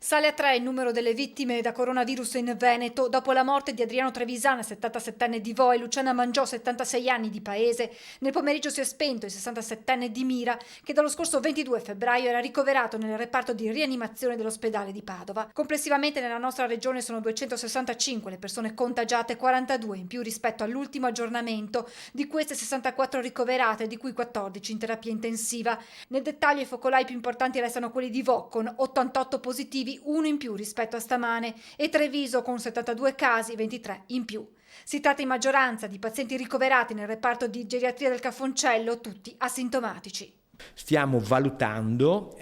Sale a 3 il numero delle vittime da coronavirus in Veneto dopo la morte di Adriano Trevisan, 77enne di Vo, e Luciana Mangiò, 76 anni di Paese. Nel pomeriggio si è spento il 67enne di Mira, che dallo scorso 22 febbraio era ricoverato nel reparto di rianimazione dell'ospedale di Padova. Complessivamente nella nostra regione sono 265 le persone contagiate, 42 in più rispetto all'ultimo aggiornamento, di queste 64 ricoverate, di cui 14 in terapia intensiva. Nel dettaglio i focolai più importanti restano quelli di Vo, con 88 positivi, uno in più rispetto a stamane, e Treviso con 72 casi, 23 in più. Si tratta in maggioranza di pazienti ricoverati nel reparto di geriatria del Cafoncello, tutti asintomatici. Stiamo valutando,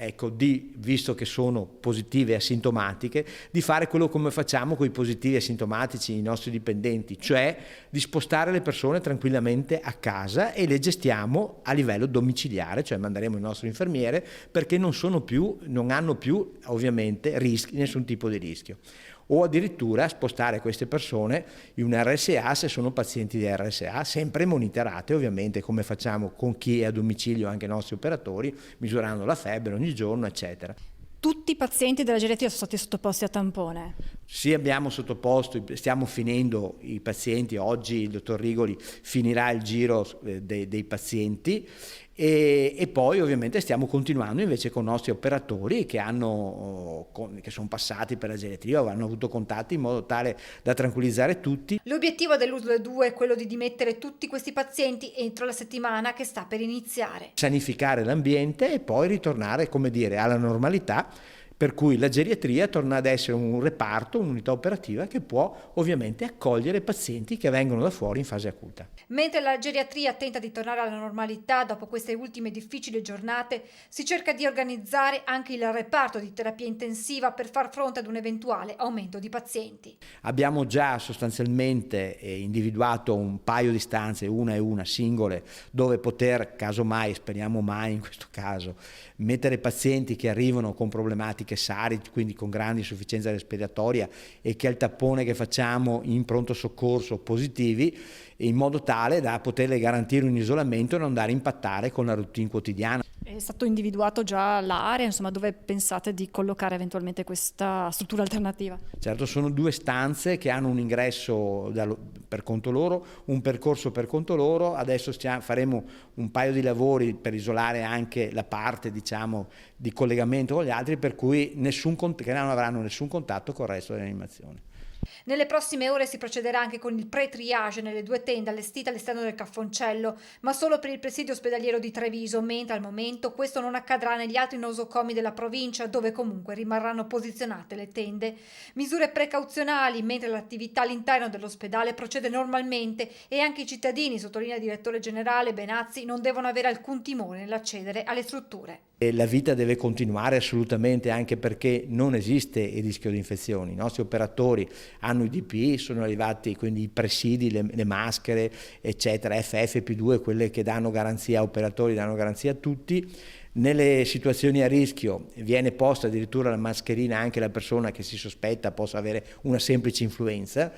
visto che sono positive e asintomatiche, di fare quello come facciamo con i positivi e asintomatici, i nostri dipendenti, cioè di spostare le persone tranquillamente a casa e le gestiamo a livello domiciliare, cioè manderemo il nostro infermiere perché non hanno più ovviamente nessun tipo di rischio. O addirittura spostare queste persone in un RSA se sono pazienti di RSA, sempre monitorate ovviamente come facciamo con chi è a domicilio, anche i nostri operatori, misurando la febbre ogni giorno, eccetera. Tutti i pazienti della geriatria sono stati sottoposti a tampone? Sì, abbiamo sottoposto, stiamo finendo i pazienti, oggi il dottor Rigoli finirà il giro dei pazienti e poi ovviamente stiamo continuando invece con i nostri operatori che sono passati per la geriatria o hanno avuto contatti in modo tale da tranquillizzare tutti. L'obiettivo dell'USL 2 è quello di dimettere tutti questi pazienti entro la settimana che sta per iniziare. Sanificare l'ambiente e poi ritornare, alla normalità, per cui la geriatria torna ad essere un reparto, un'unità operativa che può ovviamente accogliere pazienti che vengono da fuori in fase acuta. Mentre la geriatria tenta di tornare alla normalità dopo queste ultime difficili giornate, si cerca di organizzare anche il reparto di terapia intensiva per far fronte ad un eventuale aumento di pazienti. Abbiamo già sostanzialmente individuato un paio di stanze, una e una singole, dove poter, casomai, speriamo mai in questo caso, mettere pazienti che arrivano con problematiche SARI, quindi con grande insufficienza respiratoria, e che al tappone che facciamo in pronto soccorso positivi, in modo tale da poterle garantire un isolamento e non andare a impattare con la routine quotidiana. È stato individuato già l'area, dove pensate di collocare eventualmente questa struttura alternativa? Certo, sono due stanze che hanno un ingresso per conto loro, un percorso per conto loro. Adesso faremo un paio di lavori per isolare anche la parte, di collegamento con gli altri, per cui che non avranno nessun contatto con il resto dell'animazione. Nelle prossime ore si procederà anche con il pre-triage nelle 2 tende allestite all'esterno del Cafoncello, ma solo per il presidio ospedaliero di Treviso, mentre al momento questo non accadrà negli altri nosocomi della provincia, dove comunque rimarranno posizionate le tende. Misure precauzionali, mentre l'attività all'interno dell'ospedale procede normalmente, e anche i cittadini, sottolinea il direttore generale Benazzi, non devono avere alcun timore nell'accedere alle strutture. E la vita deve continuare assolutamente, anche perché non esiste il rischio di infezioni. I nostri operatori hanno i DPI, sono arrivati quindi i presidi, le maschere, eccetera, FFP2, quelle che danno garanzia a operatori, danno garanzia a tutti. Nelle situazioni a rischio viene posta addirittura la mascherina anche alla persona che si sospetta possa avere una semplice influenza.